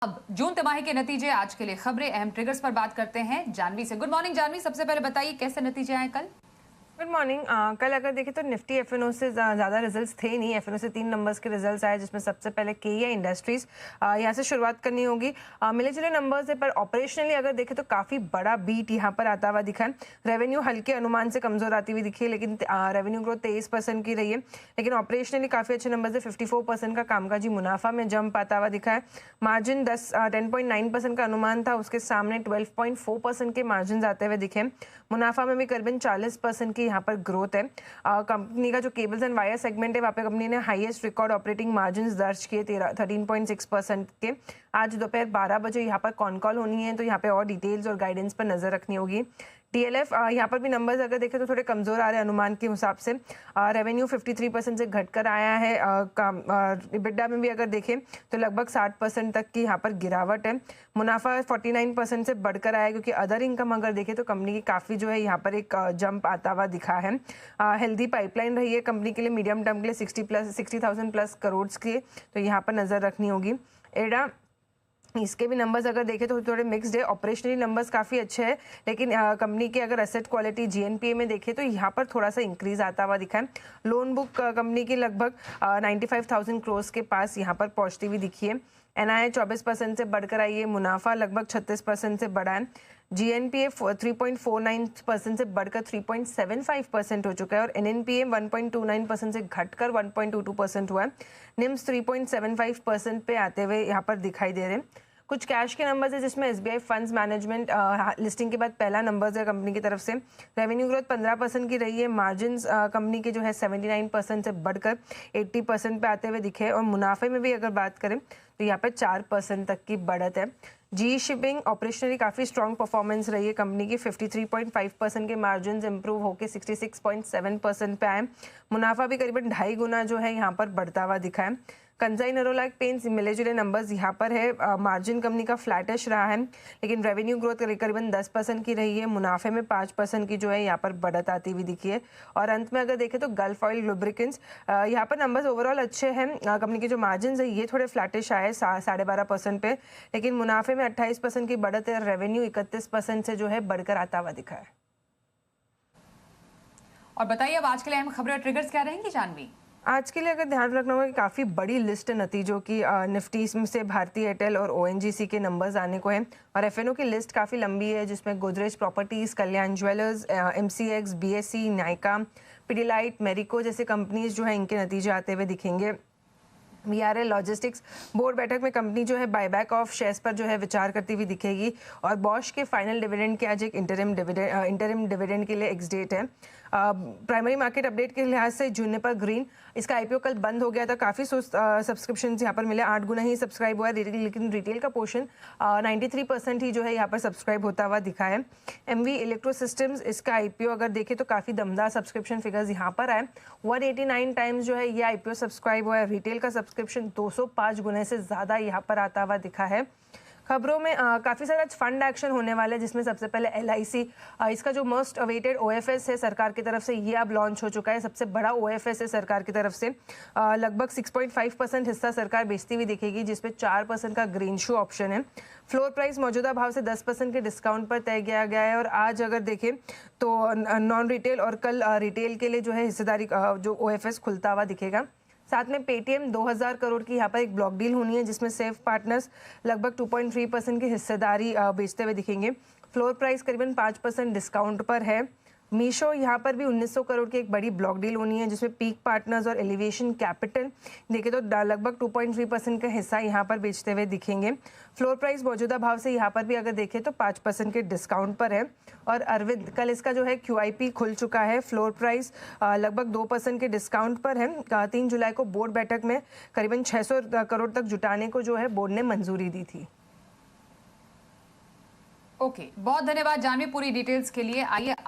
अब जून तिमाही के नतीजे आज के लिए खबरें अहम ट्रिगर्स पर बात करते हैं जानवी से। गुड मॉर्निंग जानवी, सबसे पहले बताइए कैसे नतीजे आए कल। Good morning. कल अगर देखें तो निफ्टी एफएनओ से ज़्यादा रिजल्ट्स थे नहीं। एफएनओ से 3 नंबर्स के रिजल्ट्स आए, जिसमें सबसे पहले केईआई इंडस्ट्रीज, यहाँ से शुरुआत करनी होगी। मिले जुले नंबर्स है, पर ऑपरेशनली अगर देखें तो काफ़ी बड़ा बीट यहाँ पर आता हुआ दिखा है। रेवेन्यू हल्के अनुमान से कमज़ोर आती हुई दिखी है, लेकिन रेवेन्यू ग्रोथ 23% की रही है। लेकिन ऑपरेशनली काफ़ी अच्छे नंबर है। 54% का कामकाजी मुनाफा में जंप आता हुआ दिखा है। मार्जिन 10.9% का अनुमान था, उसके सामने 12.4% के मार्जिन आते हुए दिखे। मुनाफा में भी करीबन 40% की यहाँ पर ग्रोथ है। कंपनी का जो केबल्स एंड वायर सेगमेंट है, वहाँ पे कंपनी ने हाईएस्ट रिकॉर्ड ऑपरेटिंग मार्जिन्स दर्ज किए 13.6% के। आज दोपहर 12 बजे यहाँ पर कॉन कॉल होनी है, तो यहाँ पे और डिटेल्स और गाइडेंस पर नजर रखनी होगी। डीएलएफ यहाँ पर भी नंबर्स अगर देखें तो थोड़े कमजोर आ रहे हैं अनुमान के हिसाब से। रेवेन्यू 53% से घटकर आया है। इबिडा में भी अगर देखें तो लगभग 60% तक की यहाँ पर गिरावट है। मुनाफा 49% से बढ़कर आया, क्योंकि अदर इनकम अगर देखें तो कंपनी की काफ़ी जो है यहाँ पर एक जंप आता हुआ दिखा है। हेल्दी पाइपलाइन रही है कंपनी के लिए मीडियम टर्म के लिए 60,000 प्लस करोड़ की, तो यहाँ पर नज़र रखनी होगी। एडा, इसके भी नंबर्स अगर देखें तो थोड़े मिक्स्ड है। ऑपरेशनली नंबर्स काफ़ी अच्छे हैं, लेकिन कंपनी के अगर एसेट क्वालिटी जीएनपीए में देखें तो यहाँ पर थोड़ा सा इंक्रीज आता हुआ दिखा है। लोन बुक कंपनी की लगभग 95,000 करोड़ के पास यहाँ पर पहुँचती हुई दिखी है। एनआईए 24% से बढ़कर आई है। मुनाफा लगभग 36% से बढ़ा है। जीएनपीए 3.49% से बढ़कर 3.75% हो चुका है, और एनएनपीए 1.29% से घटकर 1.22% हुआ है। निम्स 3.75% पे आते हुए यहाँ पर दिखाई दे रहे हैं। कुछ कैश के नंबर्स है, जिसमें एसबीआई फंड्स मैनेजमेंट लिस्टिंग के बाद पहला नंबर्स है कंपनी की तरफ से। रेवेन्यू ग्रोथ 15% की रही है। मार्जिन्स कंपनी के जो है 79% से बढ़कर 80% पे आते हुए दिखे, और मुनाफे में भी अगर बात करें तो यहाँ पे 4% तक की बढ़त है। जी शिपिंग ऑपरेशनली काफ़ी स्ट्रॉन्ग परफॉर्मेंस रही है कंपनी की। 53.5% के मार्जिन इंप्रूव होकर 66.7% पे आए। मुनाफा भी करीबन 2.5 गुना जो है यहाँ पर बढ़ता हुआ दिखा है। कंसाई नेरोलैक पेंट्स मिले जुले नंबर्स यहाँ पर है। मार्जिन कंपनी का फ्लैटिश रहा है, लेकिन रेवेन्यू ग्रोथ करीबन 10% की रही है। मुनाफे में 5% की जो है यहाँ पर बढ़त आती हुई दिखी है। और अंत में अगर देखें तो गल्फ ऑयल लुब्रिकेंट्स, यहाँ पर नंबर्स ओवरऑल अच्छे हैं। कंपनी के जो मार्जिन है ये थोड़े फ्लैटिश आए 12.5% पे, लेकिन मुनाफे में 28% की बढ़त है। रेवेन्यू 31% से जो है बढ़कर आता हुआ दिखा है। और बताइए अब आज के लिए अहम खबरें और ट्रिगर्स क्या रहेंगी जानवी। आज के लिए अगर ध्यान रखना होगा कि काफ़ी बड़ी लिस्ट है नतीजों की। निफ्टी से भारतीय एयरटेल और ओएनजीसी के नंबर्स आने को हैं, और एफएनओ की लिस्ट काफ़ी लंबी है, जिसमें Godrej properties, Kalyan jewellers, MCX, BSE, Nykaa, Pidilite, Marico जैसे कंपनीज जो है इनके नतीजे आते हुए दिखेंगे। वीआरएल लॉजिस्टिक्स बोर्ड बैठक में कंपनी जो है बायबैक ऑफ शेयर्स पर जो है विचार करती हुई दिखेगी, और बॉश के फाइनल डिविडेंड के आज एक इंटरिम डिविडेंड के लिए एक्स डेट है। प्राइमरी मार्केट अपडेट के लिहाज से जूनिपर ग्रीन, इसका आईपीओ कल बंद हो गया था। काफ़ी सब्सक्रिप्शन यहाँ पर मिले, 8 गुना ही सब्सक्राइब हुआ है, लेकिन रिटेल का पोर्शन 93% ही जो है यहाँ पर सब्सक्राइब होता हुआ दिखा है। एमवी इलेक्ट्रो सिस्टम्स, इसका आईपीओ अगर देखें तो काफ़ी दमदार सब्सक्रिप्शन फिगर्स यहाँ पर आए। 189 टाइम्स जो है ये आईपीओ सब्सक्राइब हुआ है। रिटेल का सब्सक्रिप्शन 205 गुने से ज़्यादा यहाँ पर आता हुआ दिखा है। खबरों में काफ़ी सारा फंड एक्शन होने वाला है, जिसमें सबसे पहले एलआईसी, इसका जो मोस्ट अवेटेड ओएफएस है सरकार की तरफ से, ये अब लॉन्च हो चुका है। सबसे बड़ा ओएफएस है सरकार की तरफ से। लगभग 6.5% हिस्सा सरकार बेचती हुई दिखेगी, जिसमें 4% का ग्रीन शू ऑप्शन है। फ्लोर प्राइस मौजूदा भाव से 10% के डिस्काउंट पर तय किया गया है, और आज अगर देखें तो नॉन रिटेल और कल रिटेल के लिए जो है हिस्सेदारी जो ओएफएस खुलता हुआ दिखेगा। साथ में पेटीएम 2000 करोड़ की यहाँ पर एक ब्लॉक डील होनी है, जिसमें सेफ पार्टनर्स लगभग 2.3% की हिस्सेदारी बेचते हुए दिखेंगे। फ्लोर प्राइस करीबन 5% डिस्काउंट पर है। मीशो यहाँ पर भी 1900 करोड़ की एक बड़ी ब्लॉक डील होनी है, जिसमें पीक पार्टनर्स और एलिवेशन कैपिटल देखें तो लगभग 2.3% का हिस्सा यहाँ पर बेचते हुए दिखेंगे। फ्लोर प्राइस मौजूदा भाव से यहाँ पर भी अगर देखें तो 5% के डिस्काउंट पर है। और अरविंद, कल इसका जो है क्यूआईपी खुल चुका है। फ्लोर प्राइस लगभग 2% के डिस्काउंट पर है। 3 जुलाई को बोर्ड बैठक में करीबन 600 करोड़ तक जुटाने को जो है बोर्ड ने मंजूरी दी थी। ओके, बहुत धन्यवाद जानवी पूरी डिटेल्स के लिए। आइए